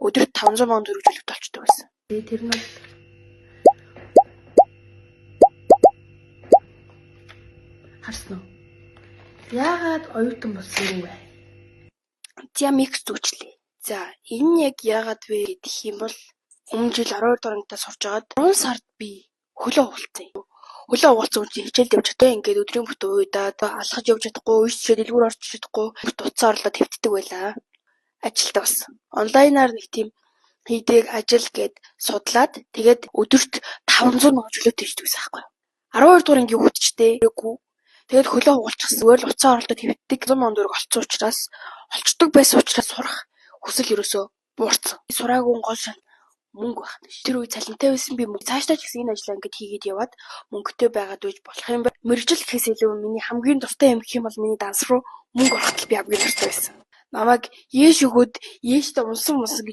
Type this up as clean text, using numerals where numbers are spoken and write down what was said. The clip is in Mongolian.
өдөрт 500 сая төгрөг төлөвт болчтой байсан. Тэр нь бол харсан уу? Яагаад оюутан болсон юм бэ? За микс зүүчлээ. За энэ нь яг яагаад вэ гэх юм бол өмнө жил 12 дугаар ангидаа сурч байгаад 3 сард би хөлөө уулцсан юм. Хөлөө уулцсан үчи хичээлд явж чадаа ингээд өдрийн бүтэн уйдаад алхаж явж чадахгүй, үйсчээ дэлгүүр орж чадахгүй, утсаа орлоо твтдэг байлаа. Ажилтаа бас онлайнаар нэг тийм хийдэг ажил гээд судлаад тэгээд өдөрт 500 сая төлөөтэй хийдэг байсан байхгүй. 12 дугаар ангийн хүүхдчтэй ээгүй. Тэгээд хөлөө уулчихсан зүгээр л утсаа оролдоод твтдэг 100 сая төгрөг олцсон учраас олцдог байсан учраас сурах хүсэл ерөөсөө буурсан. Сураагүй гол шал мөнгө байх нь шүү. Тэр үе цалинтай байсан би мөнгө цаашдаа ч гэсэн энэ ажлаа ингээд хийгээд яваад мөнгөтэй байгаад үйж болох юм байна. Мэргэжил гэхээс илүү миний хамгийн дуртай юм гэх юм бол миний данс руу мөнгө оруулах би хамгийн дуртай байсан. Намайг ээш өгөөд ээжтэй унсан гэж